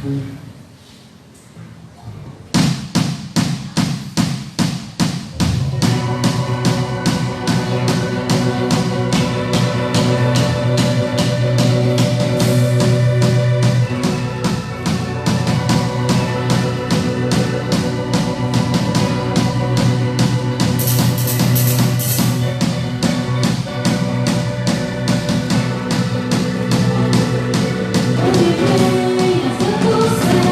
Onde vem essa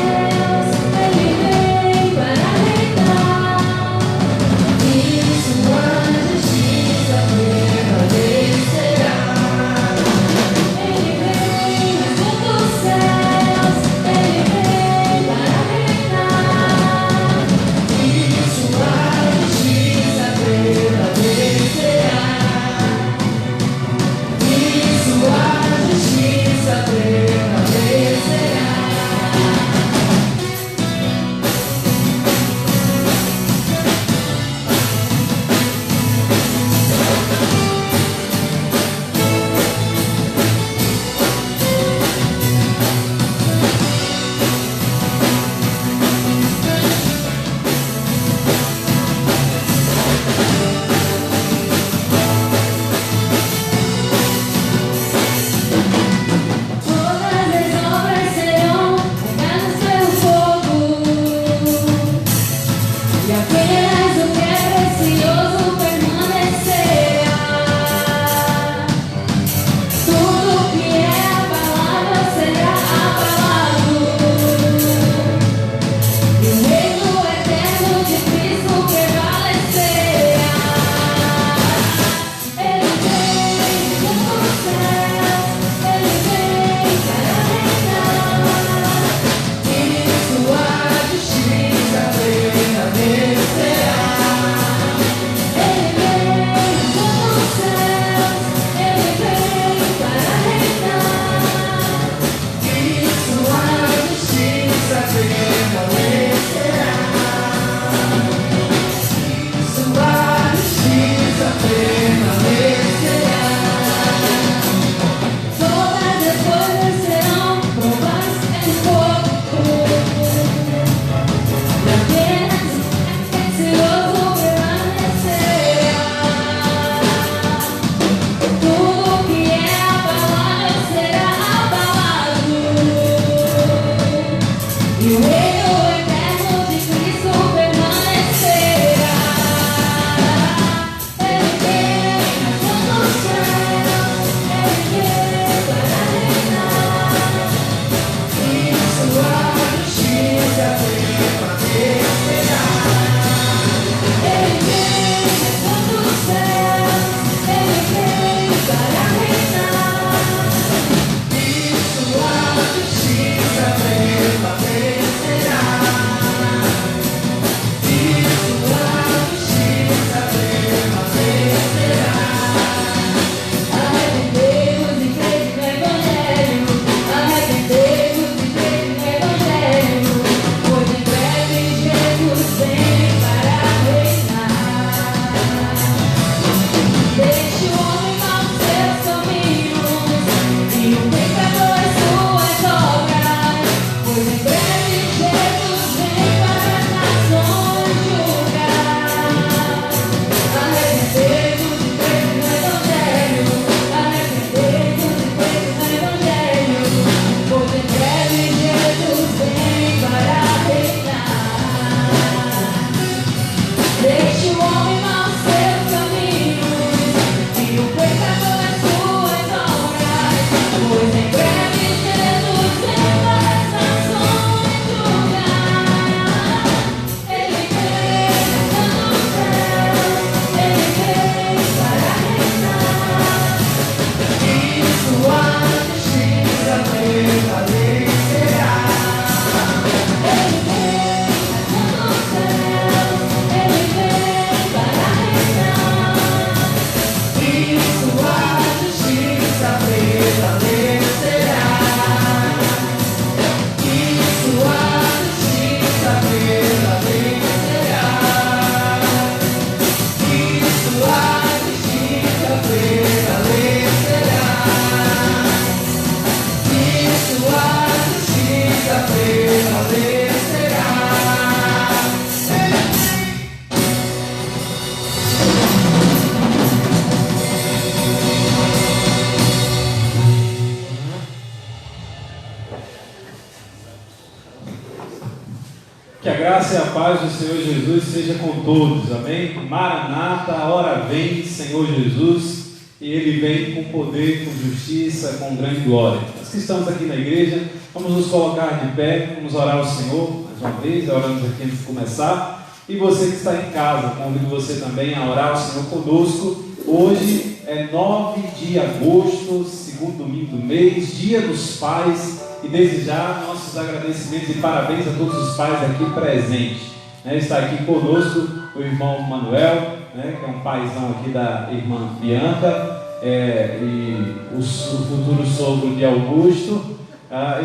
Que a graça e a paz do Senhor Jesus seja com todos, amém? Maranata, a hora vem, Senhor Jesus, e Ele vem com poder, com justiça, com grande glória. Nós que estamos aqui na igreja, vamos nos colocar de pé, vamos orar ao Senhor, mais uma vez, oramos aqui antes de começar. E você que está em casa, convido você também a orar ao Senhor conosco. Hoje é 9 de agosto, segundo domingo do mês, Dia dos Pais. E desde já, nossos agradecimentos e parabéns a todos os pais aqui presentes. Está aqui conosco o irmão Manuel, que é um paizão aqui da irmã Bianca, e o futuro sogro de Augusto.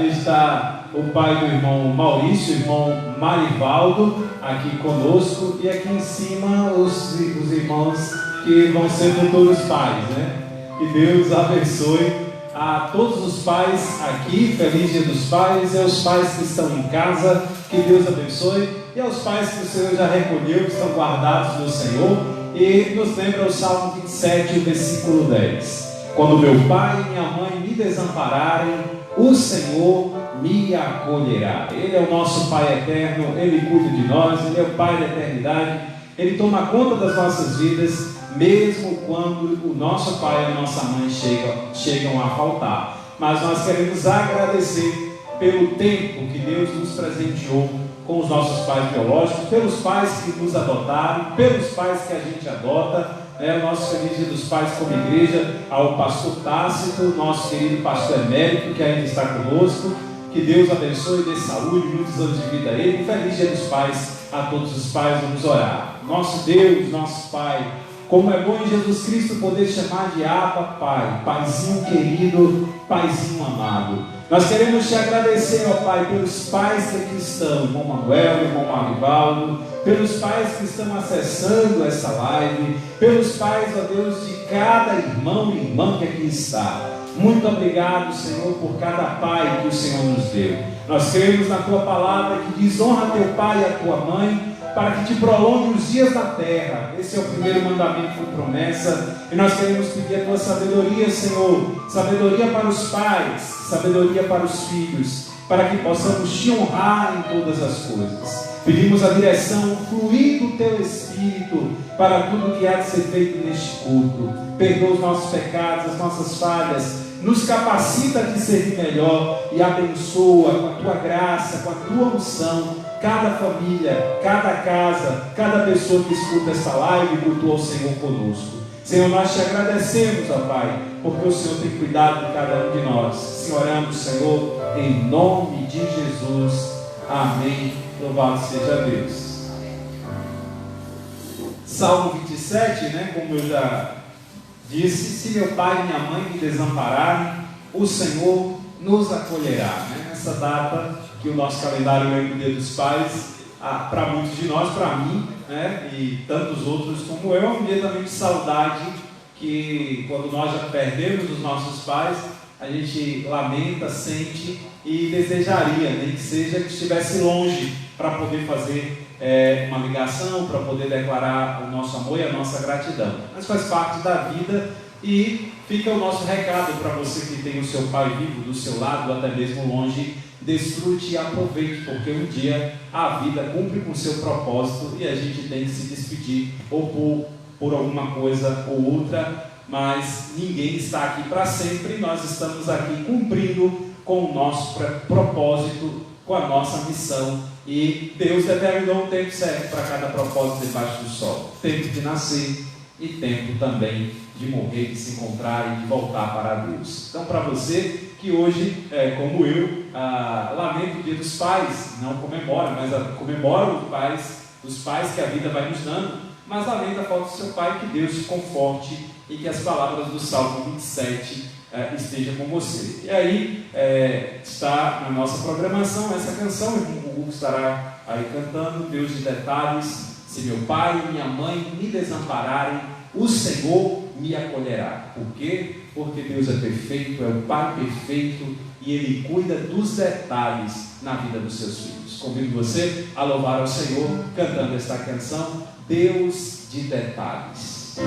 Está o pai do irmão Maurício, o irmão Marivaldo, aqui conosco. E aqui em cima os irmãos que vão ser futuros pais. Que Deus abençoe a todos os pais aqui, feliz Dia dos Pais, e aos pais que estão em casa, que Deus abençoe, e aos pais que o Senhor já recolheu, que estão guardados no Senhor. E nos lembra o Salmo 27, o versículo 10: quando meu pai e minha mãe me desampararem, o Senhor me acolherá. Ele é o nosso Pai eterno, Ele cuida de nós, Ele é o Pai da eternidade, Ele toma conta das nossas vidas, mesmo quando o nosso pai e a nossa mãe chegam a faltar. Mas nós queremos agradecer pelo tempo que Deus nos presenteou com os nossos pais biológicos, pelos pais que nos adotaram, pelos pais que a gente adota. O nosso feliz Dia dos Pais como igreja, ao pastor Tácito, nosso querido pastor emérito, que ainda está conosco. Que Deus abençoe, dê saúde, muitos anos de vida a ele. Feliz Dia dos Pais a todos os pais. Vamos orar. Nosso Deus, nosso Pai, como é bom em Jesus Cristo poder chamar de Abba Pai, Paizinho querido, Paizinho amado. Nós queremos te agradecer, ó Pai, pelos pais que aqui estão, irmão Manuel, irmão Marivaldo, pelos pais que estão acessando essa live, pelos pais, ó Deus, de cada irmão e irmã que aqui está. Muito obrigado, Senhor, por cada pai que o Senhor nos deu. Nós cremos na tua palavra que diz: honra teu pai e a tua mãe, para que te prolongue os dias da terra. Esse é o primeiro mandamento com promessa. E nós queremos pedir a tua sabedoria, Senhor, sabedoria para os pais, sabedoria para os filhos, para que possamos te honrar em todas as coisas. Pedimos a direção, o fluir do teu Espírito para tudo que há de ser feito neste culto. Perdoa os nossos pecados, as nossas falhas, nos capacita a te servir melhor e abençoa com a tua graça, com a tua unção, cada família, cada casa, cada pessoa que escuta esta live e cultua o Senhor conosco. Senhor, nós te agradecemos, ó Pai, porque o Senhor tem cuidado de cada um de nós. Se oramos, Senhor, em nome de Jesus. Amém. Louvado seja Deus. Salmo 27, como eu já disse: se meu pai e minha mãe me desampararem, o Senhor nos acolherá. Nessa data que o nosso calendário lembra o Dia dos Pais, para muitos de nós, para mim, e tantos outros como eu, é um dia também de saudade, que quando nós já perdemos os nossos pais, a gente lamenta, sente e desejaria, nem que seja que estivesse longe, para poder fazer uma ligação, para poder declarar o nosso amor e a nossa gratidão. Mas faz parte da vida. E fica o nosso recado para você que tem o seu pai vivo do seu lado, ou até mesmo longe: desfrute e aproveite, porque um dia a vida cumpre com o seu propósito e a gente tem que se despedir, ou por alguma coisa ou outra, mas ninguém está aqui para sempre. Nós estamos aqui cumprindo com o nosso propósito, com a nossa missão, e Deus determinou um tempo certo para cada propósito debaixo do sol: tempo de nascer e tempo também de morrer, de se encontrar e de voltar para Deus. Então, para você que hoje, como eu, lamenta o Dia dos Pais, não comemora, mas comemora os pais que a vida vai nos dando, mas lamenta a falta do seu pai. Que Deus te conforte e que as palavras do Salmo 27 estejam com você. E aí está na nossa programação essa canção, o Hugo estará aí cantando: Deus de detalhes, se meu pai e minha mãe me desampararem, o Senhor me acolherá. Por quê? Porque Deus é perfeito, é o Pai perfeito, e Ele cuida dos detalhes na vida dos seus filhos. Convido você a louvar ao Senhor cantando esta canção: Deus de detalhes.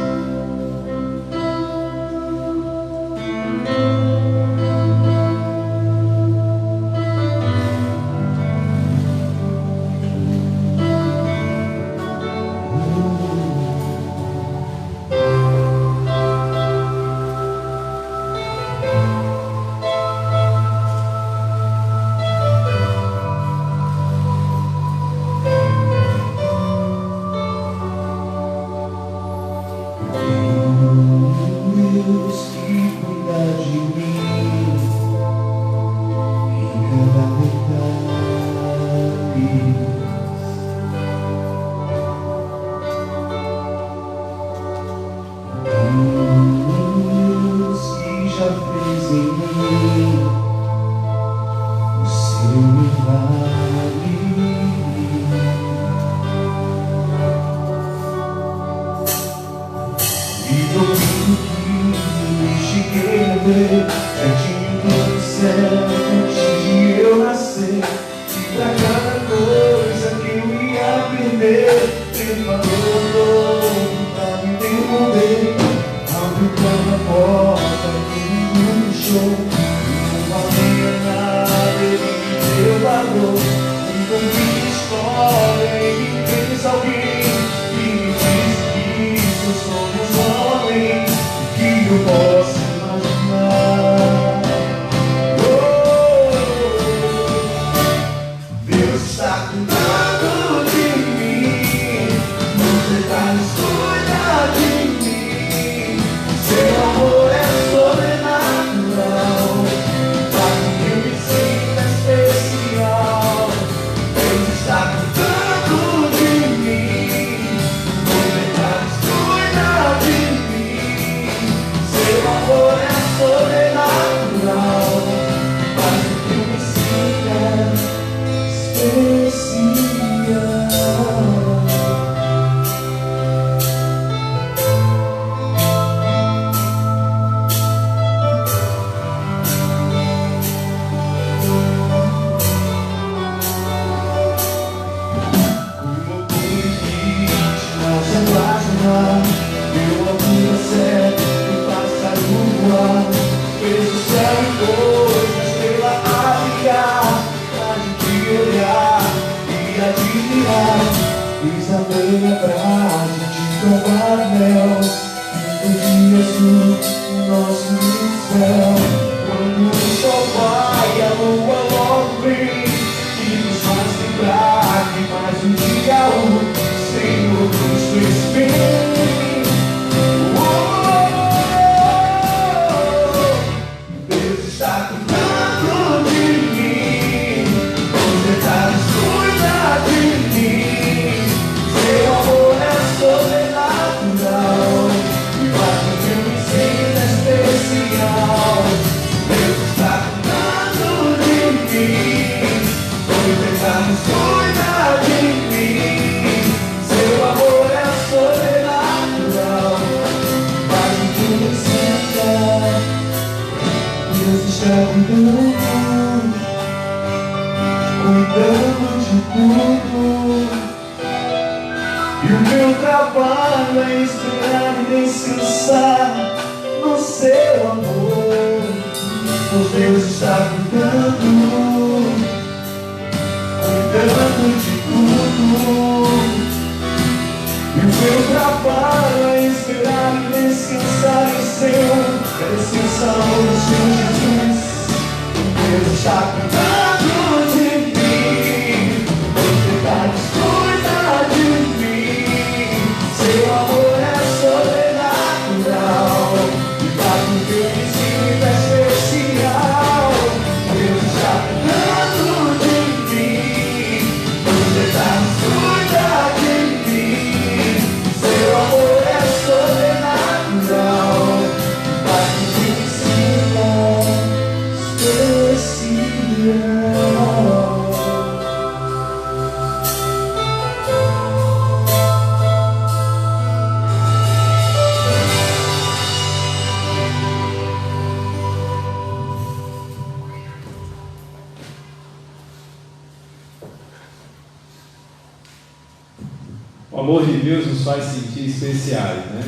O amor de Deus nos faz sentir especiais, né?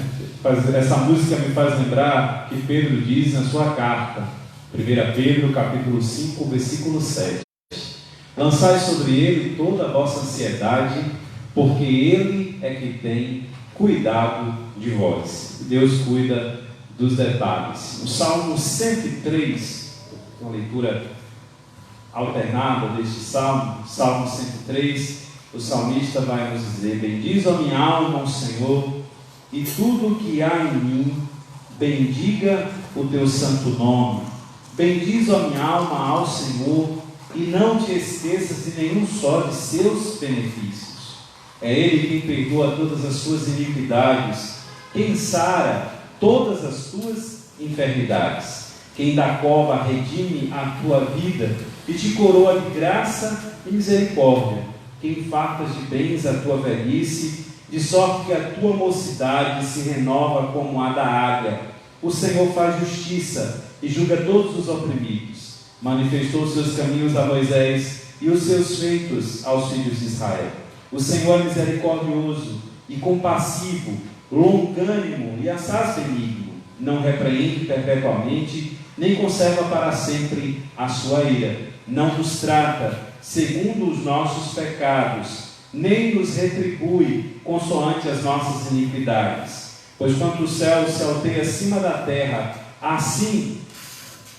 Essa música me faz lembrar que Pedro diz na sua carta, 1 Pedro capítulo 5, versículo 7: lançai sobre ele toda a vossa ansiedade, porque ele é que tem cuidado de vós. Deus cuida dos detalhes. O Salmo 103, uma leitura alternada deste Salmo, Salmo 103, o salmista vai nos dizer: bendiz a minha alma ao Senhor, e tudo o que há em mim, bendiga o teu santo nome. Bendiz a minha alma ao Senhor, e não te esqueças de nenhum só de seus benefícios. É Ele quem perdoa todas as suas iniquidades, quem sara todas as tuas enfermidades, quem da cova redime a tua vida, e te coroa de graça e misericórdia, que fartas de bens a tua velhice, de sorte que a tua mocidade se renova como a da águia. O Senhor faz justiça e julga todos os oprimidos. Manifestou os seus caminhos a Moisés e os seus feitos aos filhos de Israel. O Senhor é misericordioso e compassivo, longânimo e assaz benigno, não repreende perpetuamente, nem conserva para sempre a sua ira. Não nos trata segundo os nossos pecados, nem nos retribui consoante as nossas iniquidades. Pois quanto o céu se alteia acima da terra, assim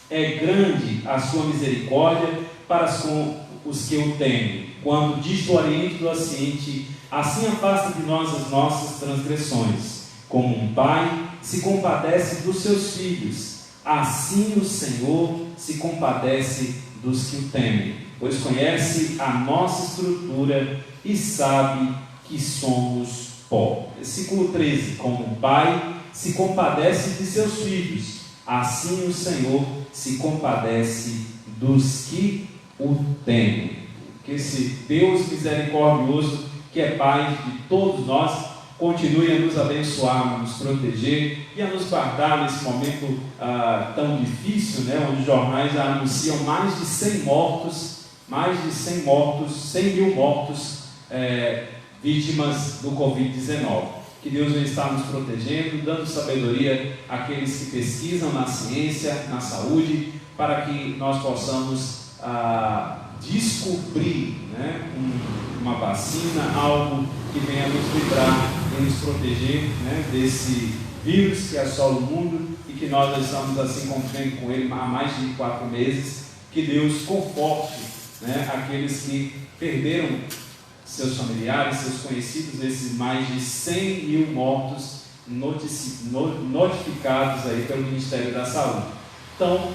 é grande a sua misericórdia para com os que o temem. Quando diz do oriente do ocidente, assim afasta de nós as nossas transgressões. Como um pai se compadece dos seus filhos, assim o Senhor se compadece dos que o temem, pois conhece a nossa estrutura e sabe que somos pó. Versículo 13. Como um pai se compadece de seus filhos, assim o Senhor se compadece dos que o temem. Que esse Deus misericordioso, que é Pai de todos nós, continue a nos abençoar, a nos proteger e a nos guardar nesse momento tão difícil, né, onde os jornais já anunciam mais de 100 mil mortos, vítimas do Covid-19. Que Deus venha estar nos protegendo, dando sabedoria àqueles que pesquisam na ciência, na saúde, para que nós possamos descobrir, né, uma vacina, algo que venha nos livrar e nos proteger, né, desse vírus que assola o mundo e que nós estamos assim convivendo com ele há mais de 4 meses. Que Deus conforte, né, aqueles que perderam seus familiares, seus conhecidos, esses mais de 100 mil mortos notificados aí pelo Ministério da Saúde. Então,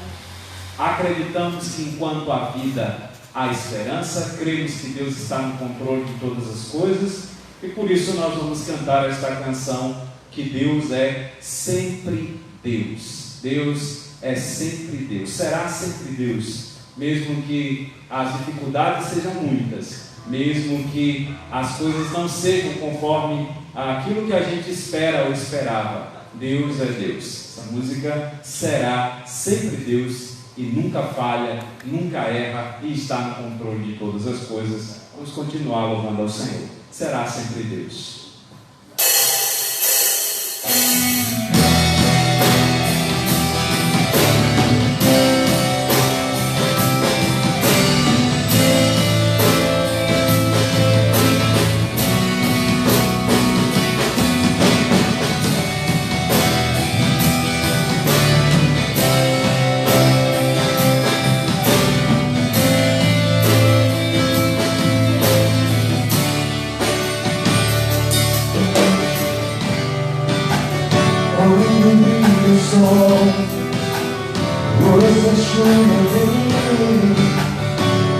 acreditamos que enquanto há vida há esperança, cremos que Deus está no controle de todas as coisas e por isso nós vamos cantar esta canção, que Deus é sempre Deus. Deus é sempre Deus, será sempre Deus, mesmo que as dificuldades sejam muitas, mesmo que as coisas não sejam conforme aquilo que a gente espera ou esperava. Deus é Deus. Essa música será sempre Deus e nunca falha, nunca erra e está no controle de todas as coisas. Vamos continuar louvando ao Senhor. Será sempre Deus.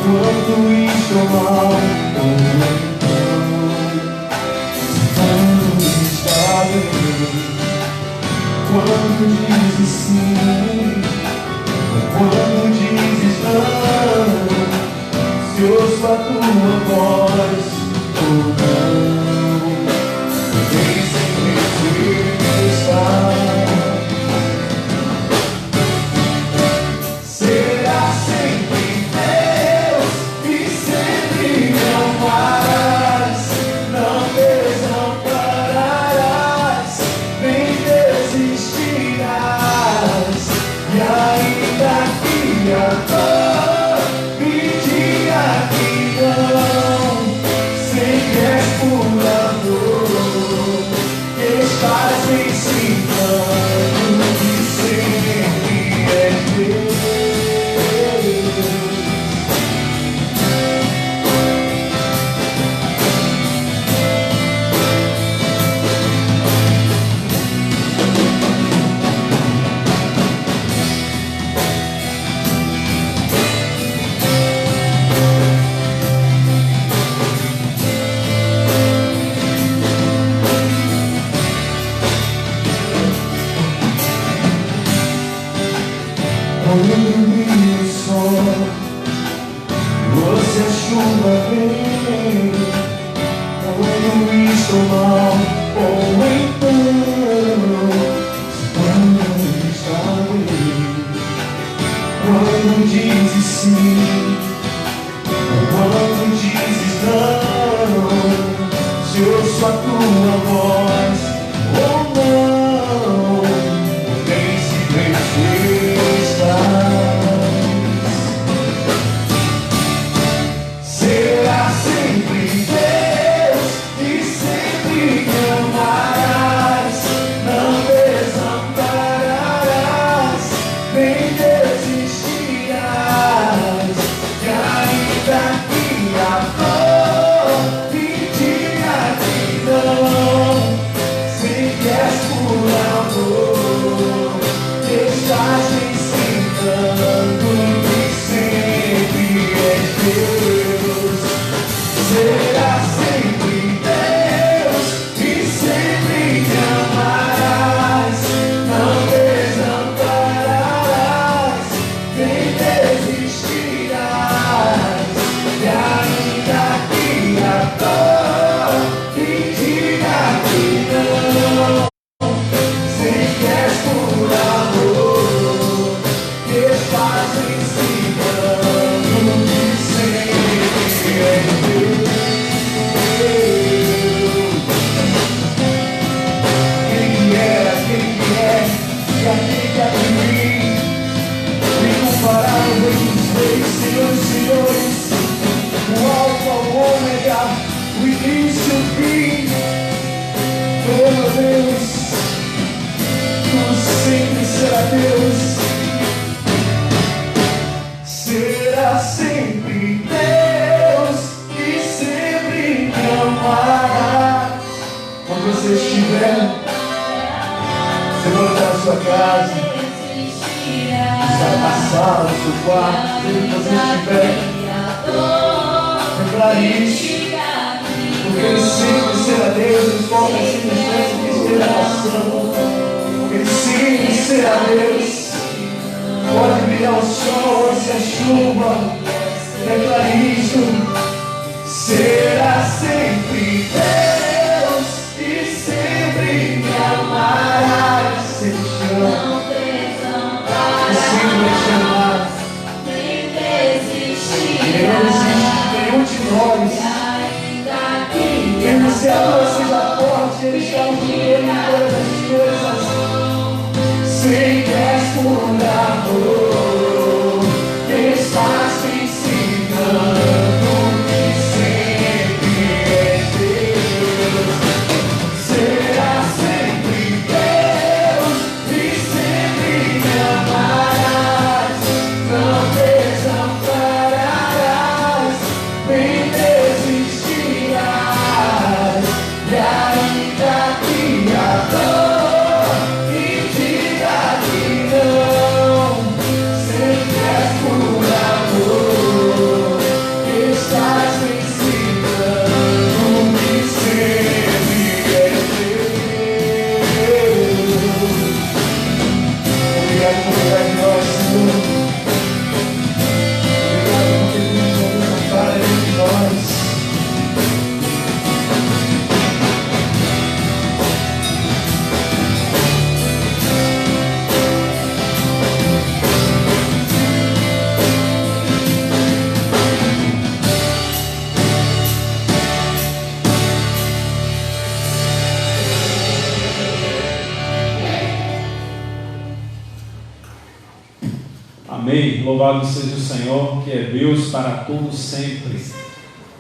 Quando estou mal, quando está bem, quando dizes sim, quando dizes não, se ouço a tua voz ou não, vem sempre estar. se a chuva vem, quando estou mal, ou então quando está bem, quando dizes sim, quando dizes não, se ouço a tua voz ou não, nem se estás. Será sempre Deus e sempre me amarás, não desampararás, nem desistirás, e ainda que a dor me diga que não, se queres por amor, estás me ensinando que sempre és Deus. Será sempre Deus e sempre me amarás, não desampararás, nem desistirás, e ainda que a dor me diga que não, se queres por amor, estás ensinando que sempre és Deus. Quem é, e aquele que há de mim, incomparável, Rei dos reis, Senhor dos senhores, o Alfa, o Ômega, o início e o fim. Oh meu Deus, tu sempre será Deus. Será sempre Deus e sempre me amará. Quando você estiver, você vai voltar à sua casa, está na sala, no seu quarto, onde você estiver, declare isso, porque Ele sempre será Deus, não importa a circunstância que esteja passando, Ele sempre será Deus. Pode brilhar o sol, se a chuva, declare isso. Será sempre Deus e sempre me amarás. Sempre te amo, e sempre vai te amar. E não existe nenhum de nós. Quem você ama seja forte, Ele está no controle de todas as coisas. Se queres por amor, estás me ensinando que sempre és Deus. Será sempre Deus e sempre me amarás, não desampararás, nem desistirás, e ainda que a dor me diga que não, se queres por amor, estás me ensinando que sempre és Deus. Obrigado por cuidar de nós, Senhor. Obrigado porque tu nos ampara de nós. Amém. Louvado seja o Senhor, que é Deus para todos sempre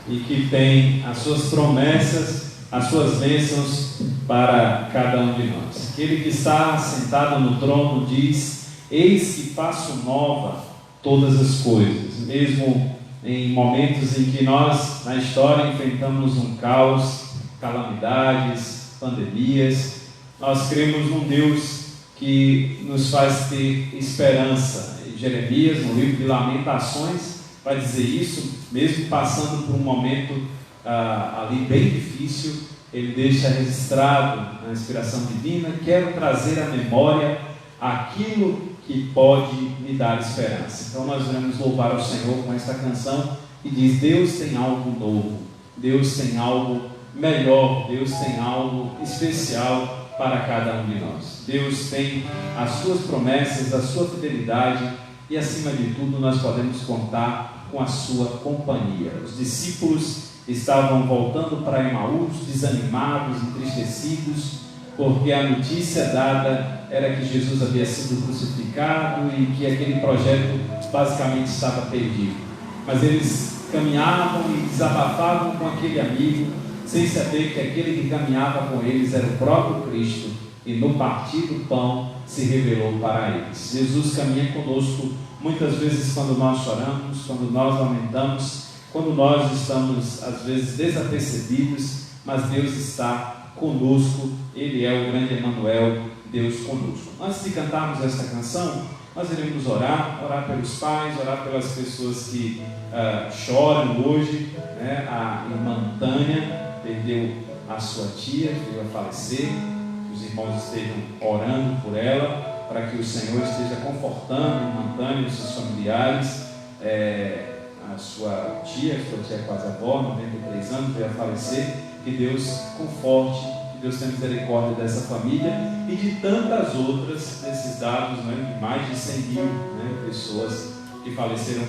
e que tem as suas promessas, as suas bênçãos para cada um de nós. Aquele que está sentado no trono diz: eis que faço nova todas as coisas. Mesmo em momentos em que nós na história enfrentamos um caos, calamidades, pandemias, nós cremos num Deus que nos faz ter esperança. Jeremias, no livro de Lamentações, vai dizer isso, mesmo passando por um momento ali bem difícil, ele deixa registrado na inspiração divina: quero trazer à memória aquilo que pode me dar esperança. Então nós vamos louvar ao Senhor com esta canção que diz: Deus tem algo novo, Deus tem algo melhor, Deus tem algo especial para cada um de nós. Deus tem as suas promessas, a sua fidelidade e, acima de tudo, nós podemos contar com a sua companhia. Os discípulos estavam voltando para Emaús, desanimados, entristecidos, porque a notícia dada era que Jesus havia sido crucificado e que aquele projeto basicamente estava perdido. Mas eles caminhavam e desabafavam com aquele amigo, sem saber que aquele que caminhava com eles era o próprio Cristo, e no partir do pão se revelou para eles. Jesus caminha conosco muitas vezes quando nós choramos, quando nós lamentamos, quando nós estamos às vezes desapercebidos, mas Deus está conosco. Ele é o grande Emanuel, Deus conosco. Antes de cantarmos esta canção, nós iremos orar pelos pais, orar pelas pessoas que choram hoje, né? A irmã Tânia perdeu a sua tia, que veio a falecer. Que os irmãos estejam orando por ela, para que o Senhor esteja confortando a irmã Tânia e os seus familiares. A sua tia quase avó, 93 anos, veio a falecer. Que Deus conforte, que Deus tenha misericórdia dessa família e de tantas outras, desses dados, né, de mais de 100 mil, né, pessoas que faleceram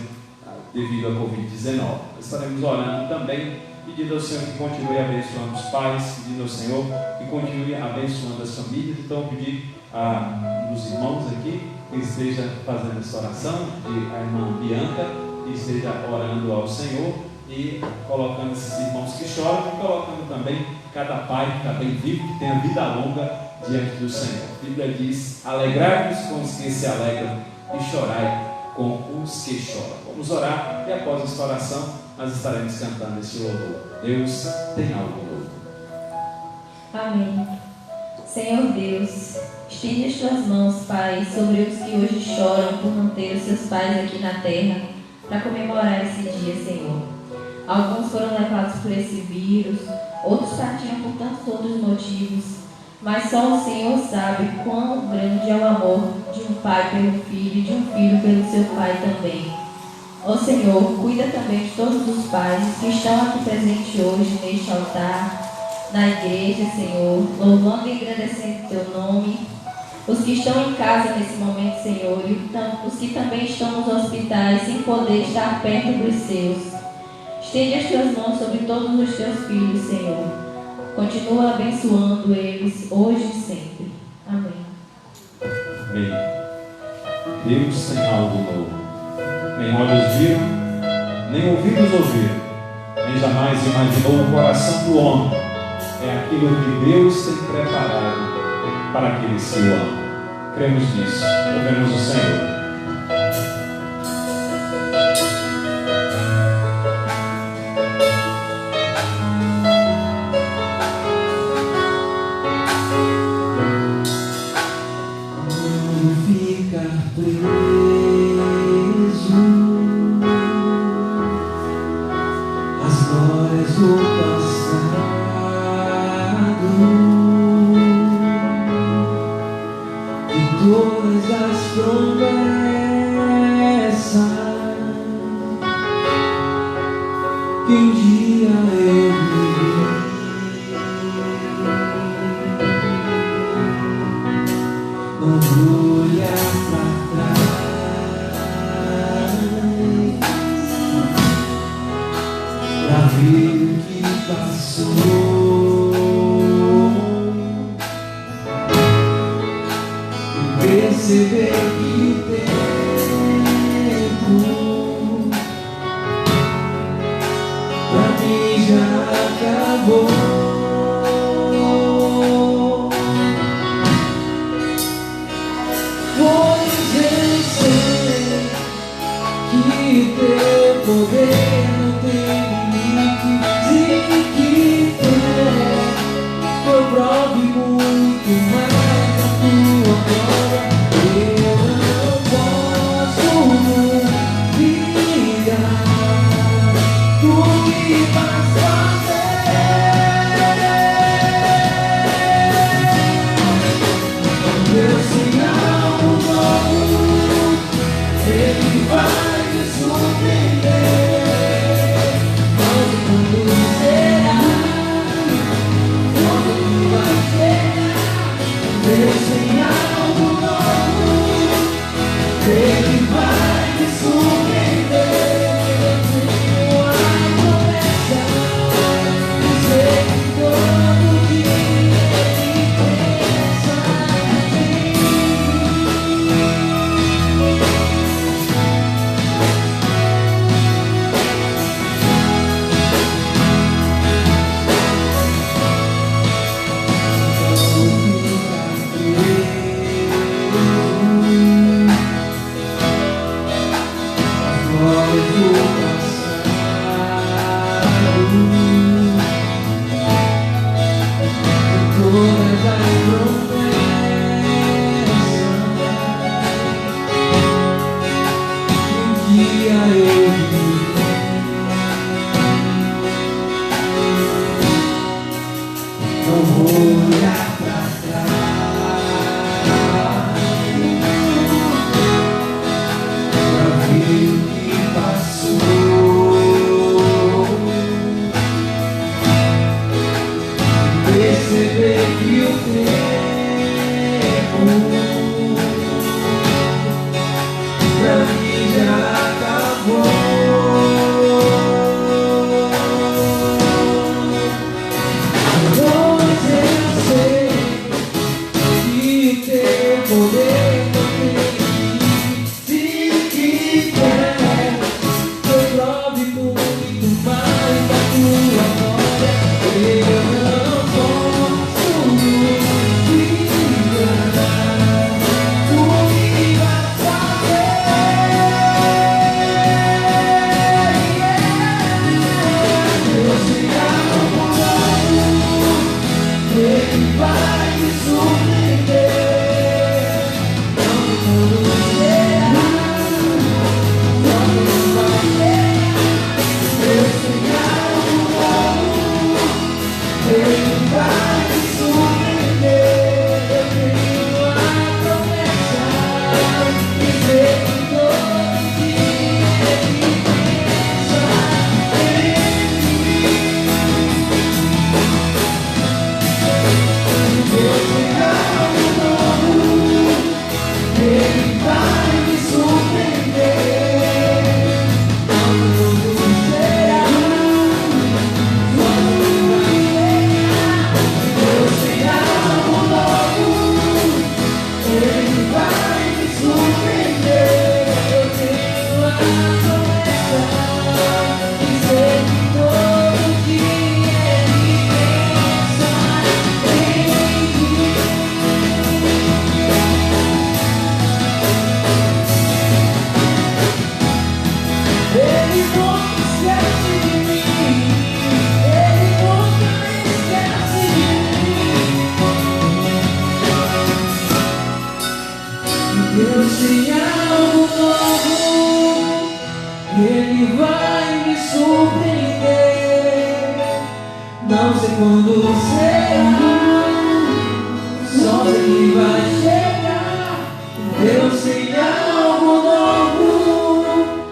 devido à Covid-19. Estaremos orando também, pedindo ao Senhor que continue abençoando os pais, pedindo ao Senhor que continue abençoando as famílias. Então, pedir a dos irmãos aqui que esteja fazendo essa oração, e a irmã Bianca que esteja orando ao Senhor e colocando esses irmãos que choram, e colocando também cada pai que está bem vivo, que tenha vida longa diante do Senhor. A Bíblia diz: alegrai-vos com os que se alegram e chorai com os que choram. Vamos orar e após esta oração nós estaremos cantando este louvor. Deus tem algo novo. Amém. Senhor Deus, estende as tuas mãos, Pai, sobre os que hoje choram por não ter os seus pais aqui na terra para comemorar esse dia, Senhor. Alguns foram levados por esse vírus, outros partiram por tantos outros motivos, mas só o Senhor sabe quão grande é o amor de um pai pelo filho e de um filho pelo seu pai também. Ó Senhor, cuida também de todos os pais que estão aqui presentes hoje neste altar, na igreja, Senhor, louvando e agradecendo o teu nome. Os que estão em casa nesse momento, Senhor, e os que também estão nos hospitais sem poder estar perto dos seus. Estende as tuas mãos sobre todos os teus filhos, Senhor. Continua abençoando eles hoje e sempre. Amém. Amém. Deus tem algo novo. Nem olhos viram, nem ouvidos ouviram, nem jamais imaginou o coração do homem. É aquilo que Deus tem preparado para aqueles que o amam. Cremos nisso. Louvemos o Senhor. Deus tem algo novo. não sei quando será, só sei que vai chegar. Deus tem algo novo,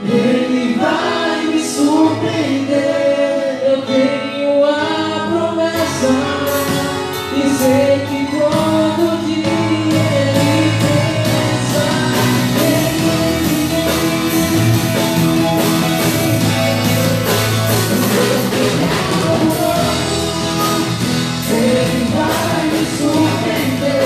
Ele vai me surpreender. Eu tenho a promessa e sei que todo dia Ele pensa em mim. Ele vai me surpreender.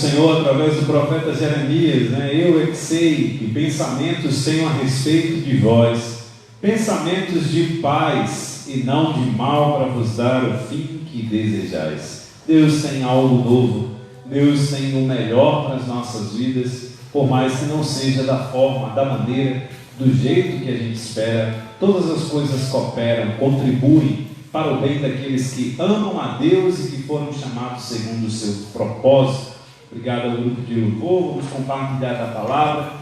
Senhor, através do profeta Jeremias, eu é que sei que pensamentos tenho a respeito de vós, pensamentos de paz e não de mal, para vos dar o fim que desejais. Deus tem algo novo, Deus tem o melhor para as nossas vidas, por mais que não seja da forma, da maneira, do jeito que a gente espera. Todas as coisas cooperam, contribuem para o bem daqueles que amam a Deus e que foram chamados segundo o seu propósito. Obrigado ao grupo de louvor, vamos compartilhar da palavra.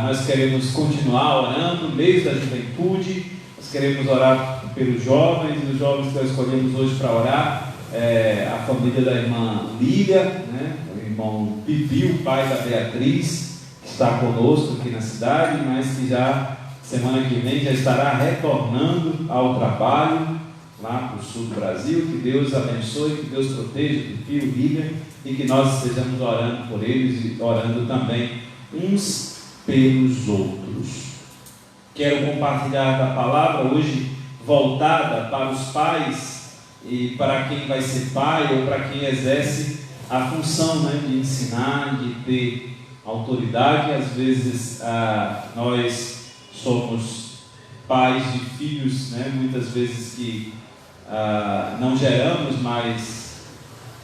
Nós queremos continuar orando, mês da juventude. Nós queremos orar pelos jovens, e os jovens que nós escolhemos hoje para orar, a família da irmã Lília, o irmão Pipi, o pai da Beatriz, que está conosco aqui na cidade, mas que já, semana que vem, já estará retornando ao trabalho lá para o sul do Brasil. Que Deus abençoe, que Deus proteja Pipi e Lília, e que nós estejamos orando por eles e orando também uns pelos outros. Quero compartilhar da palavra hoje voltada para os pais e para quem vai ser pai ou para quem exerce a função de ensinar, de ter autoridade. Às vezes nós somos pais de filhos, muitas vezes que não geramos, mas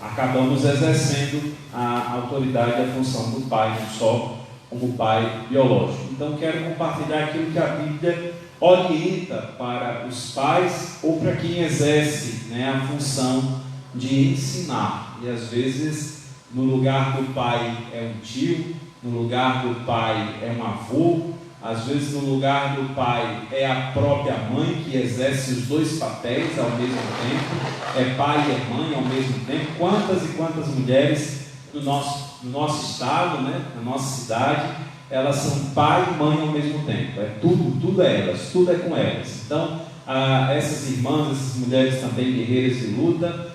acabamos exercendo a autoridade e a função do pai, não só como pai biológico. Então quero compartilhar aquilo que a Bíblia orienta para os pais ou para quem exerce a função de ensinar. E às vezes no lugar do pai é um tio, no lugar do pai é um avô, às vezes no lugar do pai é a própria mãe que exerce os dois papéis ao mesmo tempo, é pai e é mãe ao mesmo tempo. Quantas e quantas mulheres no nosso estado, na nossa cidade, elas são pai e mãe ao mesmo tempo, tudo é elas, tudo é com elas. Então essas irmãs, essas mulheres também guerreiras de luta,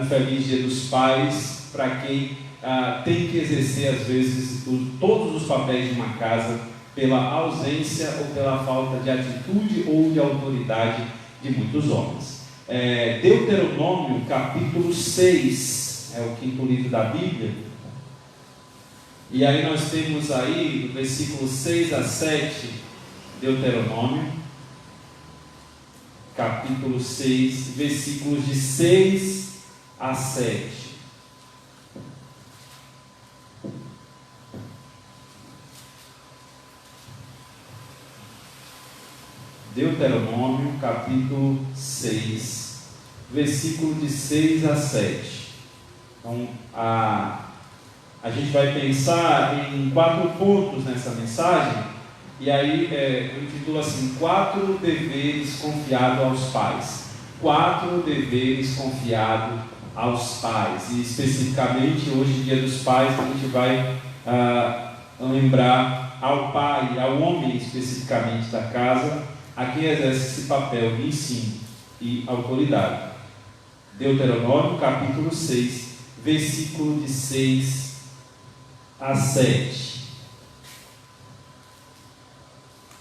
um feliz dia dos pais para quem tem que exercer às vezes todos os papéis de uma casa, pela ausência ou pela falta de atitude ou de autoridade de muitos homens. Deuteronômio capítulo 6 é o quinto livro da Bíblia, e aí nós temos aí do versículo 6 a 7, Deuteronômio capítulo 6, versículos de 6 a 7. Deuteronômio capítulo 6, versículo de 6 a 7. Então a gente vai pensar em 4 pontos nessa mensagem, e aí eu intitulo assim: 4 deveres confiados aos pais. 4 deveres confiados aos pais. E especificamente hoje, dia dos pais, a gente vai lembrar ao pai, ao homem especificamente da casa, a quem exerce esse papel de ensino e autoridade. Deuteronômio capítulo 6, versículo de 6 a 7.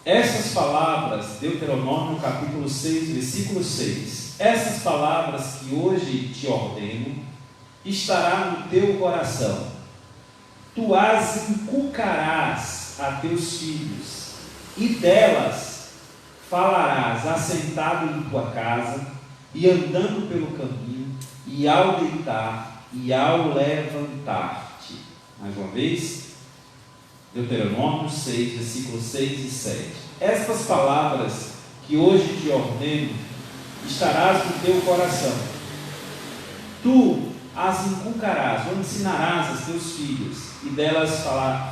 Essas palavras, Deuteronômio capítulo 6, versículo 6. Essas palavras que hoje te ordeno, estará no teu coração. Tu as inculcarás a teus filhos, e delas falarás assentado em tua casa, e andando pelo caminho, e ao deitar, e ao levantar-te. Mais uma vez, Deuteronômio 6, versículos 6 e 7. Estas palavras que hoje te ordeno, estarás no teu coração. Tu as inculcarás, ou ensinarás aos teus filhos, e delas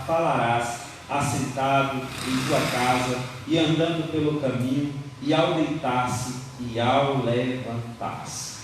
falarás assentado em tua casa, e andando pelo caminho, e ao deitar-se, e ao levantar-se.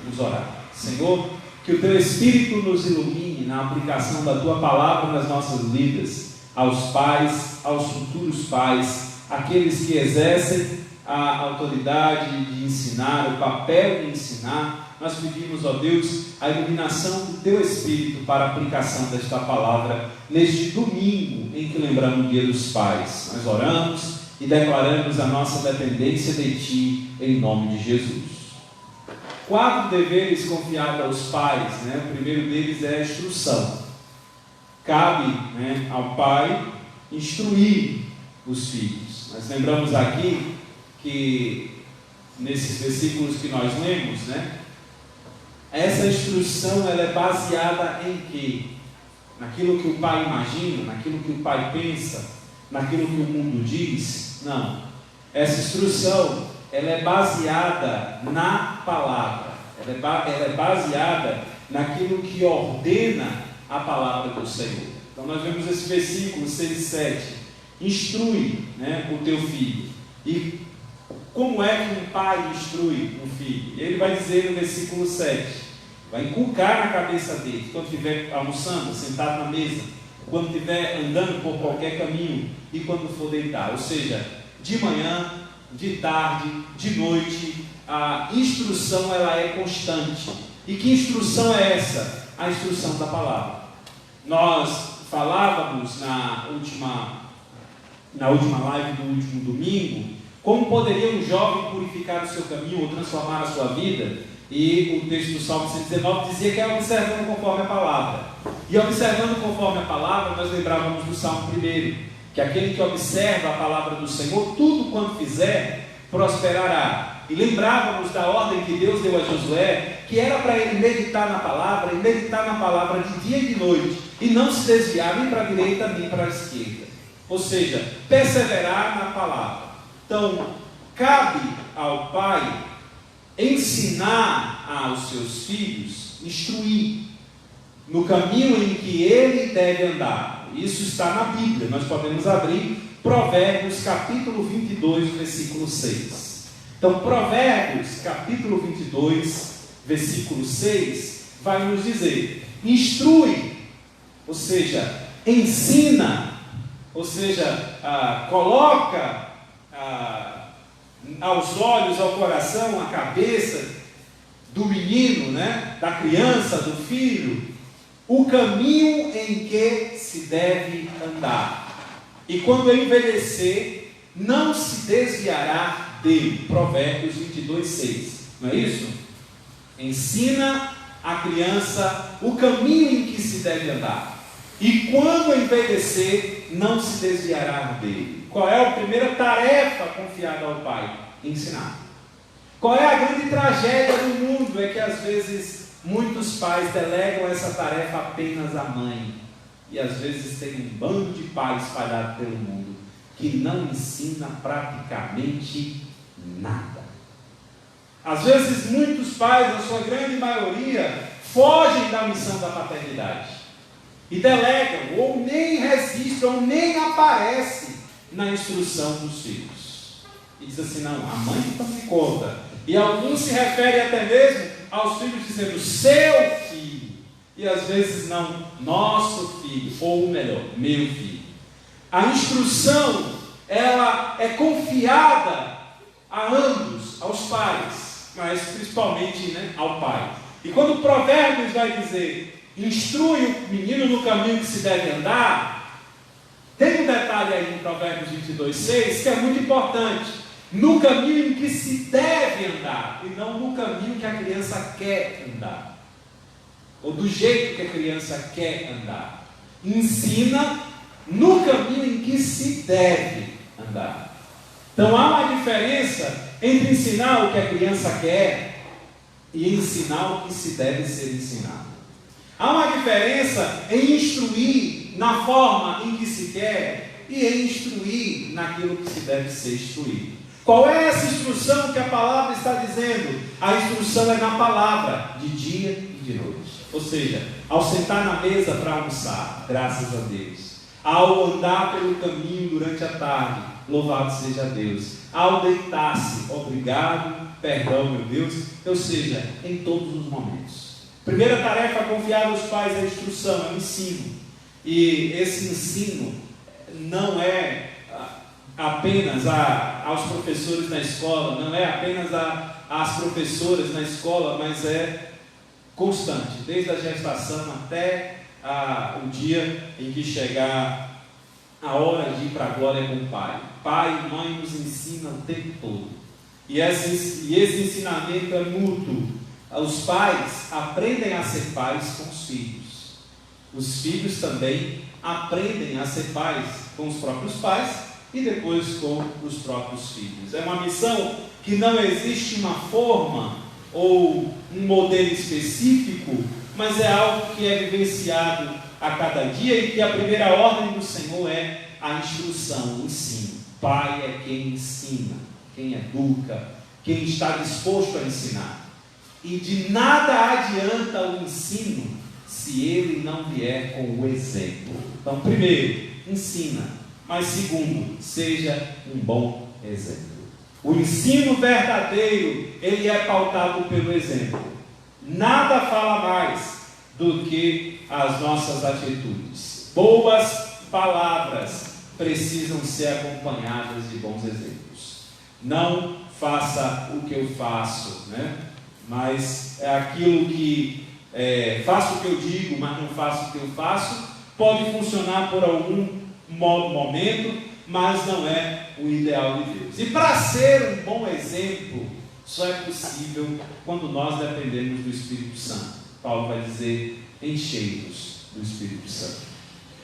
Vamos orar. Senhor, que o teu Espírito nos ilumine na aplicação da tua palavra nas nossas vidas, aos pais, aos futuros pais, aqueles que exercem a autoridade de ensinar, o papel de ensinar. Nós pedimos, ó Deus, a iluminação do teu Espírito para a aplicação desta palavra neste domingo em que lembramos o Dia dos Pais. Nós oramos e declaramos a nossa dependência de Ti, em nome de Jesus. 4 deveres confiados aos pais, O primeiro deles é a instrução. Cabe, ao pai instruir os filhos. Nós lembramos aqui que nesses versículos que nós lemos, essa instrução ela é baseada em quê? Naquilo que o pai imagina, naquilo que o pai pensa, naquilo que o mundo diz? Não. Essa instrução ela é baseada na palavra, ela é baseada naquilo que ordena a palavra do Senhor. Então nós vemos esse versículo 6 e 7, instrui o teu filho. E como é que um pai instrui um filho? Ele vai dizer no versículo 7, vai inculcar na cabeça dele, quando estiver almoçando, sentado na mesa, quando estiver andando por qualquer caminho e quando for deitar, ou seja, de manhã, de tarde, de noite. A instrução ela é constante. E que instrução é essa? A instrução da palavra. Nós falávamos na última live do último domingo, como poderia um jovem purificar o seu caminho ou transformar a sua vida, e o texto do Salmo 119 dizia que é observando conforme a palavra. E observando conforme a palavra, nós lembrávamos do Salmo 1, que aquele que observa a palavra do Senhor, tudo quanto fizer, prosperará. E lembrávamos da ordem que Deus deu a Josué, que era para ele meditar na palavra, e meditar na palavra de dia e de noite, e não se desviar nem para a direita nem para a esquerda. Ou seja, perseverar na palavra. Então, cabe ao pai ensinar aos seus filhos, instruir no caminho em que ele deve andar. Isso está na Bíblia. Nós podemos abrir Provérbios capítulo 22, versículo 6. Então, Provérbios capítulo 22, versículo 6, vai nos dizer: instrui, ou seja, ensina, ou seja, coloca aos olhos, ao coração, à cabeça do menino, da criança, do filho, o caminho em que se deve andar. E quando envelhecer, não se desviará dele. Provérbios 22, 6. Não é isso? Ensina a criança o caminho em que se deve andar. E quando envelhecer, não se desviará dele. Qual é a primeira tarefa confiada ao pai? Ensinar. Qual é a grande tragédia do mundo? É que às vezes muitos pais delegam essa tarefa apenas à mãe. E às vezes tem um bando de pais espalhado pelo mundo que não ensina praticamente nada. Às vezes muitos pais, na sua grande maioria, fogem da missão da paternidade e delegam, ou nem registram, ou nem aparecem na instrução dos filhos. E diz assim: não, a mãe que toma conta. E alguns se referem até mesmo aos filhos dizendo seu filho. E às vezes não, nosso filho, ou melhor, meu filho. A instrução, ela é confiada a ambos, aos pais, mas principalmente ao pai. E quando o Provérbios vai dizer, instrui o menino no caminho que se deve andar, tem um detalhe aí em Provérbios 22, 6, que é muito importante. No caminho em que se deve andar, e não no caminho que a criança quer andar, ou do jeito que a criança quer andar. Ensina no caminho em que se deve andar. Então há uma diferença entre ensinar o que a criança quer e ensinar o que se deve ser ensinado. Há uma diferença em instruir na forma em que se quer e em instruir naquilo que se deve ser instruído. Qual é essa instrução que a palavra está dizendo? A instrução é na palavra, de dia e de noite. Ou seja, ao sentar na mesa para almoçar, graças a Deus. Ao andar pelo caminho durante a tarde, louvado seja Deus. Ao deitar-se, obrigado, perdão, meu Deus. Ou seja, em todos os momentos. Primeira tarefa confiada aos pais é a instrução, é o ensino. E esse ensino não é apenas aos professores na escola, não é apenas às professoras na escola, mas é constante, desde a gestação até o dia em que chegar a hora de ir para a glória com o Pai. Pai e mãe nos ensinam o tempo todo. E esse ensinamento é mútuo. Os pais aprendem a ser pais com os filhos. Os filhos também aprendem a ser pais com os próprios pais e depois com os próprios filhos. É uma missão que não existe uma forma ou um modelo específico, mas é algo que é vivenciado a cada dia e que a primeira ordem do Senhor é a instrução, o ensino. Pai é quem ensina, quem educa, quem está disposto a ensinar. E de nada adianta o ensino se ele não vier com o exemplo. Então, primeiro, ensina. Mas segundo, seja um bom exemplo. O ensino verdadeiro, ele é pautado pelo exemplo. Nada fala mais do que as nossas atitudes. Boas palavras precisam ser acompanhadas de bons exemplos. Não faça o que eu faço, né? Mas é aquilo que faço o que eu digo, mas não faço o que eu faço. Pode funcionar por algum momento, mas não é o ideal de Deus. E para ser um bom exemplo, só é possível quando nós dependemos do Espírito Santo. Paulo vai dizer, enchei-vos do Espírito Santo.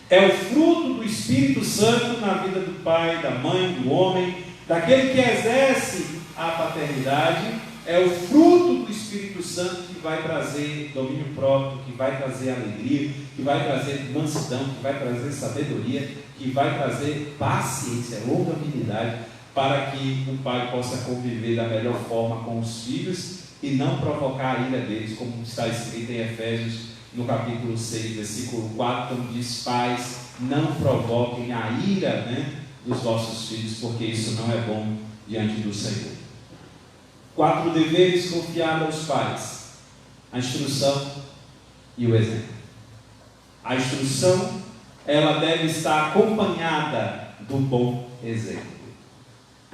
É o fruto do Espírito Santo na vida do pai, da mãe, do homem, daquele que exerce a paternidade. É o fruto do Espírito Santo que vai trazer domínio próprio, que vai trazer alegria, que vai trazer mansidão, que vai trazer sabedoria, que vai trazer paciência, longanimidade, para que o pai possa conviver da melhor forma com os filhos e não provocar a ira deles, como está escrito em Efésios, no capítulo 6, versículo 4, quando diz: pais, não provoquem a ira, dos vossos filhos, porque isso não é bom diante do Senhor. 4 deveres confiados aos pais: a instrução e o exemplo. A instrução, ela deve estar acompanhada do bom exemplo.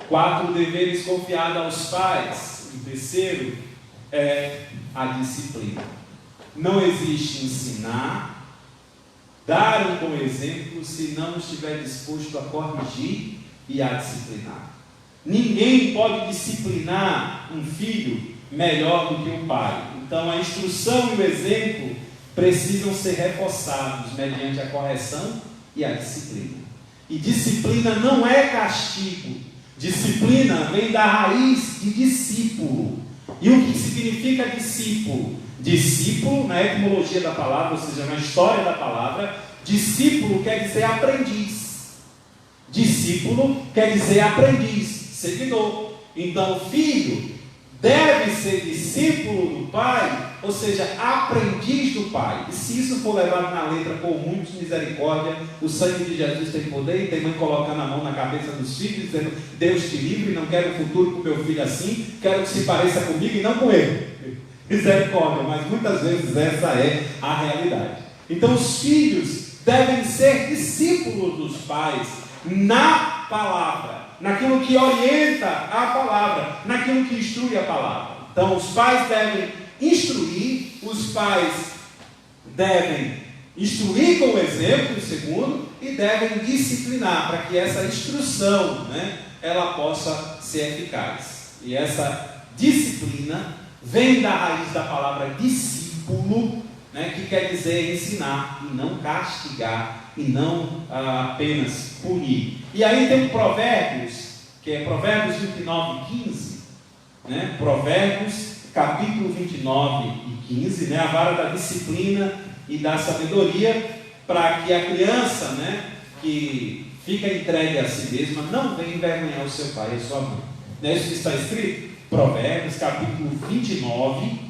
4 deveres confiados aos pais. O terceiro é a disciplina. Não existe ensinar, dar um bom exemplo, se não estiver disposto a corrigir e a disciplinar. Ninguém pode disciplinar um filho melhor do que um pai. Então a instrução e o exemplo precisam ser reforçados mediante a correção e a disciplina. E disciplina não é castigo. Disciplina vem da raiz de discípulo. E o que significa discípulo? Discípulo, na etimologia da palavra, ou seja, na história da palavra, discípulo quer dizer aprendiz. Discípulo quer dizer aprendiz, seguidor. Então, o filho deve ser discípulo do pai, ou seja, aprendiz do pai. E se isso for levado na letra por muitos, misericórdia, o sangue de Jesus tem poder, e tem mãe colocando a mão na cabeça dos filhos, dizendo: Deus te livre, não quero futuro com o meu filho assim, quero que se pareça comigo e não com ele. Misericórdia, mas muitas vezes essa é a realidade. Então os filhos devem ser discípulos dos pais na palavra, naquilo que orienta a palavra, naquilo que instrui a palavra. Então os pais devem instruir, os pais devem instruir com o exemplo, segundo, e devem disciplinar, para que essa instrução, ela possa ser eficaz. E essa disciplina vem da raiz da palavra discípulo, né, que quer dizer ensinar e não castigar e não apenas punir. E aí tem um Provérbios, que é Provérbios 29:15, né? Provérbios capítulo 29 e 15, né? A vara da disciplina e da sabedoria, para que a criança, né, que fica entregue a si mesma não venha envergonhar o seu pai e a sua mãe. Não é isso que está escrito? Provérbios capítulo 29,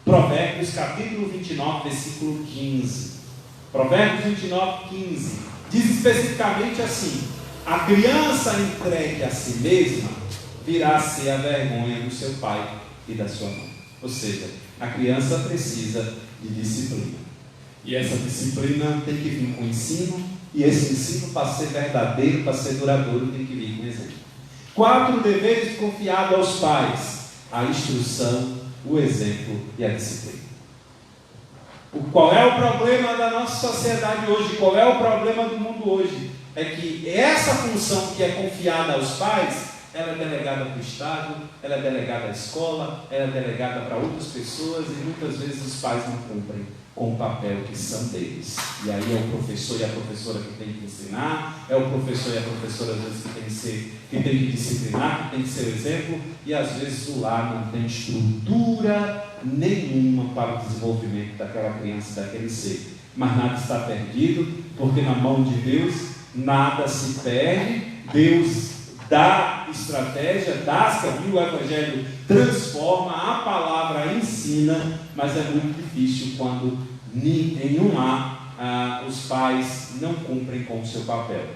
Provérbios capítulo 29, versículo 15. Provérbios 29, 15 diz especificamente assim: a criança entregue a si mesma virá a ser a vergonha do seu pai e da sua mãe. Ou seja, a criança precisa de disciplina. E essa disciplina tem que vir com ensino, e esse ensino, para ser verdadeiro, para ser duradouro, tem que vir com exemplo. 4 deveres confiados aos pais: a instrução, o exemplo e a disciplina. Qual é o problema da nossa sociedade hoje? Qual é o problema do mundo hoje? É que essa função que é confiada aos pais, ela é delegada para o Estado, ela é delegada à escola, ela é delegada para outras pessoas, e muitas vezes os pais não cumprem com o papel que são deles. E aí é o professor e a professora que tem que ensinar, é o professor e a professora às vezes que tem que disciplinar, que tem que ser o exemplo, e às vezes o lar não tem estrutura nenhuma para o desenvolvimento daquela criança, daquele ser. Mas nada está perdido, porque na mão de Deus nada se perde. Deus dá estratégia, dá caminho, o Evangelho transforma, a palavra ensina, mas é muito difícil quando em um lar os pais não cumprem com o seu papel.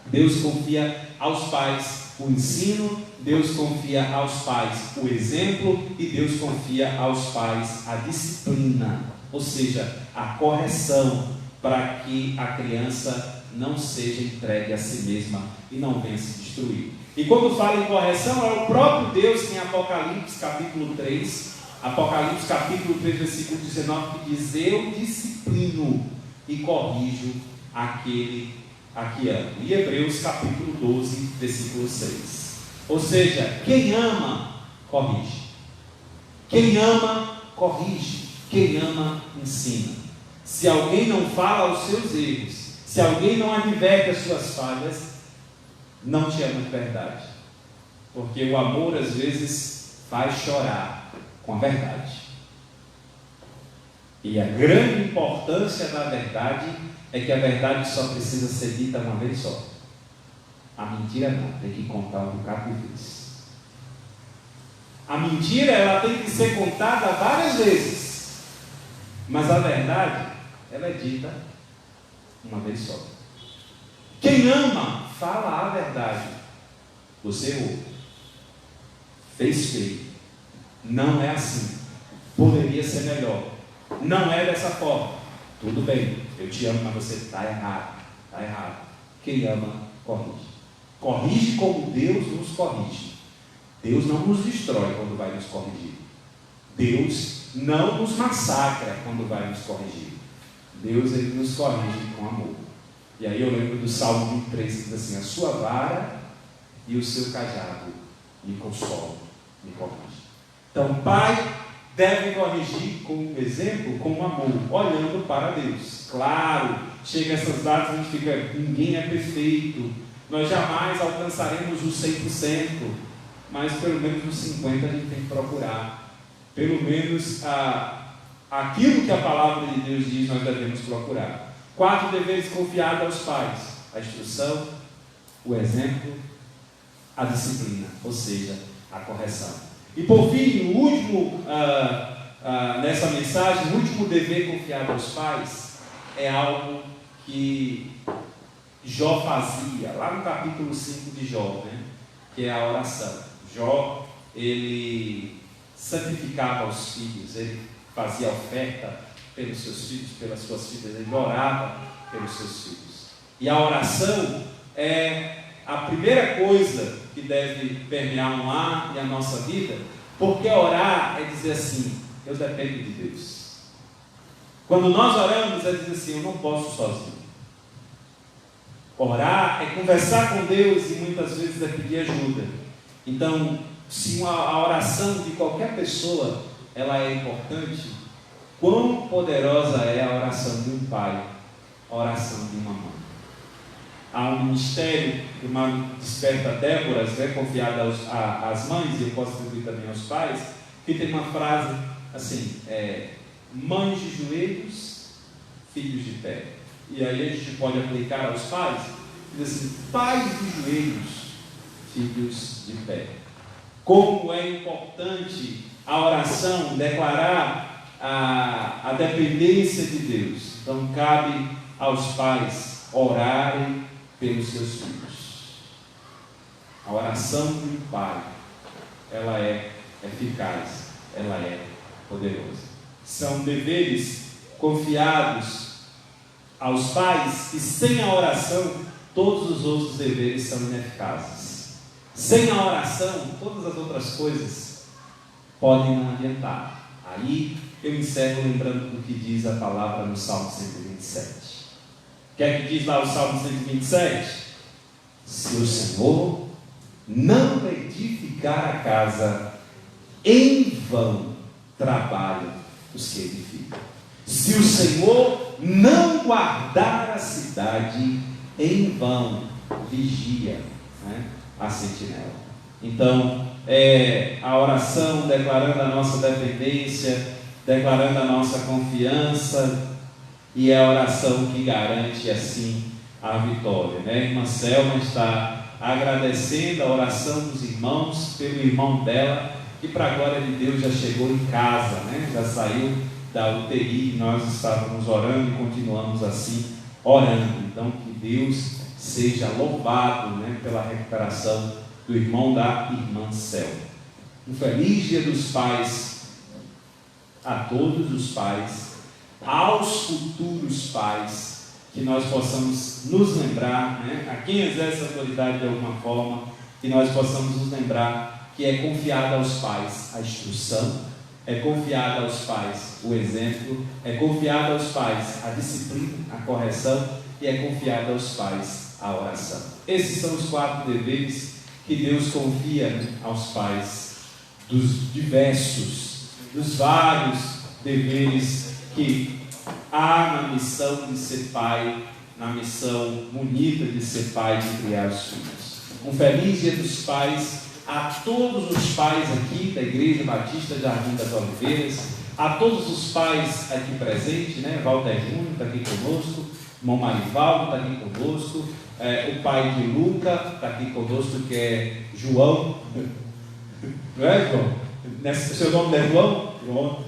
Deus confia aos pais o ensino, Deus confia aos pais o exemplo, e Deus confia aos pais a disciplina, ou seja, a correção, para que a criança não seja entregue a si mesma e não venha se destruir. E quando fala em correção, é o próprio Deus que em Apocalipse capítulo 3, versículo 19, que diz: eu disciplino e corrijo aquele a que amo. E Hebreus capítulo 12, versículo 6. Ou seja, quem ama, corrige. Quem ama, corrige. Quem ama, ensina. Se alguém não fala os seus erros, se alguém não adverte as suas falhas, não te ama de verdade. Porque o amor às vezes faz chorar com a verdade. E a grande importância da verdade é que a verdade só precisa ser dita uma vez só. A mentira não, tem que contar um bocado de vezes. A mentira, ela tem que ser contada várias vezes. Mas a verdade, ela é dita uma vez só. Quem ama, fala a verdade. Você errou, fez feio, não é assim, poderia ser melhor, não é dessa forma. Tudo bem, eu te amo, mas você está errado. Está errado. Quem ama, corrige. Corrige como Deus nos corrige. Deus não nos destrói quando vai nos corrigir. Deus não nos massacra quando vai nos corrigir. Deus, ele nos corrige com amor. E aí eu lembro do Salmo 23, que diz assim: a sua vara e o seu cajado me consolam, me corrigem. Então, pai deve corrigir com exemplo, com amor, olhando para Deus. Claro, chega essas datas, a gente fica, ninguém é perfeito, nós jamais alcançaremos os 100%, mas pelo menos os 50% a gente tem que procurar. Pelo menos aquilo que a palavra de Deus diz, nós devemos procurar. 4 deveres confiados aos pais: a instrução, o exemplo, a disciplina, ou seja, a correção. E por fim, o último, nessa mensagem, o último dever confiado aos pais é algo que Jó fazia, lá no capítulo 5 de Jó, né? Que é a oração. Jó, ele santificava os filhos, ele fazia oferta pelos seus filhos, pelas suas filhas, ele orava pelos seus filhos. E a oração é a primeira coisa que deve permear um lar e a nossa vida, porque orar é dizer assim: eu dependo de Deus. Quando nós oramos é dizer assim: eu não posso sozinho. Orar é conversar com Deus e muitas vezes é pedir ajuda. Então, se a oração de qualquer pessoa ela é importante, quão poderosa é a oração de um pai, a oração de uma mãe. Há um ministério que uma Desperta Déboras, confiado às mães, e eu posso atribuir também aos pais, que tem uma frase assim, mães de joelhos, filhos de pé. E aí a gente pode aplicar aos pais, diz assim, pais de joelhos, filhos de pé. Como é importante a oração declarar a dependência de Deus. Então cabe aos pais orarem pelos seus filhos. A oração de um pai, ela é eficaz, ela é poderosa. São deveres confiados aos pais e sem a oração todos os outros deveres são ineficazes. Sem a oração todas as outras coisas podem não adiantar. Aí eu encerro lembrando do que diz a palavra no Salmo 127. O que é que diz lá o Salmo 127? Se o Senhor não edificar a casa, em vão trabalham os que edificam. Se o Senhor não guardar a cidade, em vão vigia, a sentinela. Então, a oração declarando a nossa dependência, declarando a nossa confiança, e é a oração que garante assim a vitória. A irmã Selma está agradecendo a oração dos irmãos pelo irmão dela, que para a glória de Deus já chegou em casa, já saiu da UTI, e nós estávamos orando e continuamos assim orando. Então que Deus seja louvado pela recuperação do irmão da irmã Selma. Um feliz Dia dos Pais a todos os pais, aos futuros pais, que nós possamos nos lembrar, a quem exerce a autoridade de alguma forma, que nós possamos nos lembrar que é confiado aos pais a instrução, é confiado aos pais o exemplo, é confiado aos pais a disciplina, a correção, e é confiado aos pais a oração. Esses são os 4 deveres que Deus confia aos pais, dos diversos, dos vários deveres que há na missão de ser pai, na missão bonita de ser pai, de criar os filhos. Um feliz Dia dos Pais a todos os pais aqui da Igreja Batista Jardim das Oliveiras, a todos os pais aqui presentes, Walter Júnior está aqui conosco, irmão Marivaldo está aqui conosco, o pai de Luca está aqui conosco, que é João, não é, João? Seu nome é João? João.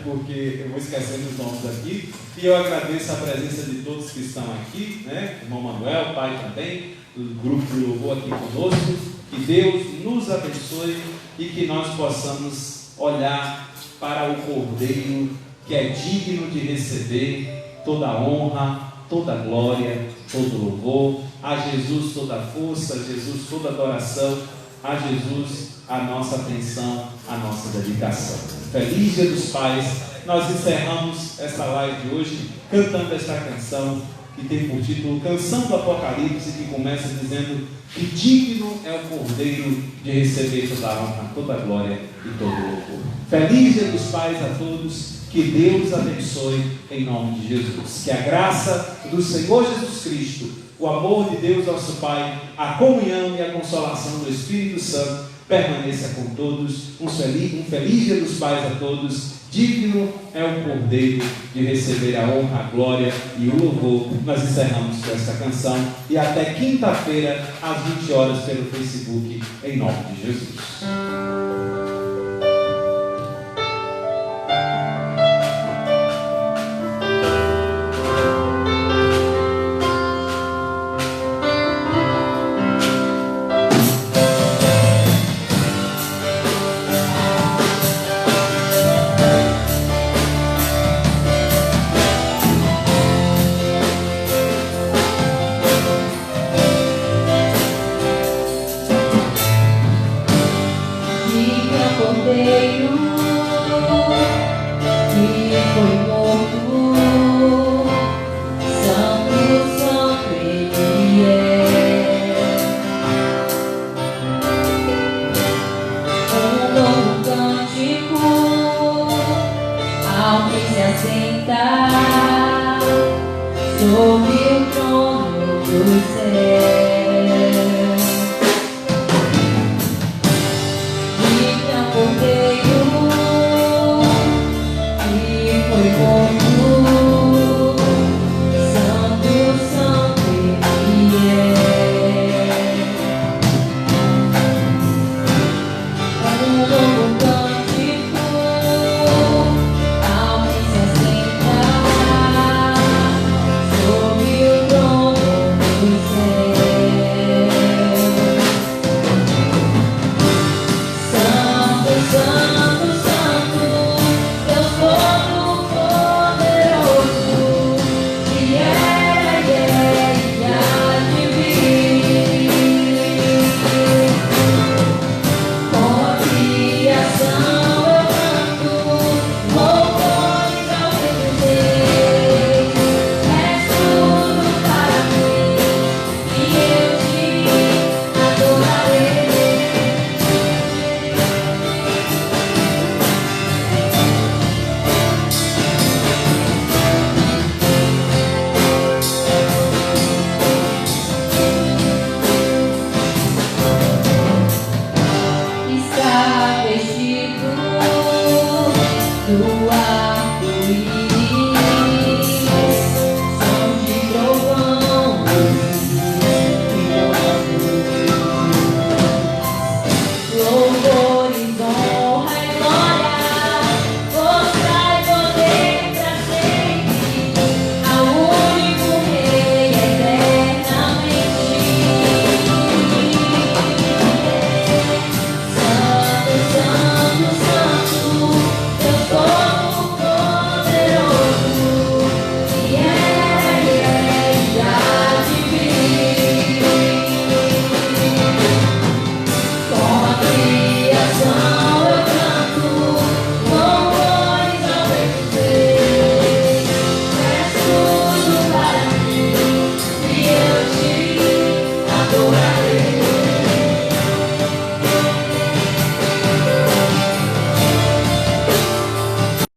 Porque eu vou esquecendo os nomes aqui, e eu agradeço a presença de todos que estão aqui, irmão Manuel, pai também, o grupo de louvor aqui conosco. Que Deus nos abençoe e que nós possamos olhar para o Cordeiro, que é digno de receber toda a honra, toda a glória, todo o louvor, a Jesus toda a força, a Jesus toda a adoração, a Jesus a nossa atenção, a nossa dedicação. Feliz Dia dos Pais. Nós encerramos essa live de hoje cantando esta canção que tem por título Canção do Apocalipse, que começa dizendo que digno é o Cordeiro de receber toda a honra, toda a glória e todo o louvor. Feliz Dia dos Pais a todos, que Deus abençoe em nome de Jesus. Que a graça do Senhor Jesus Cristo, o amor de Deus nosso Pai, a comunhão e a consolação do Espírito Santo permaneça com todos. Um feliz Dia dos Pais a todos. Digno é o Cordeiro de receber a honra, a glória e o louvor. Nós encerramos com esta canção e até quinta-feira às 20 horas pelo Facebook, em nome de Jesus.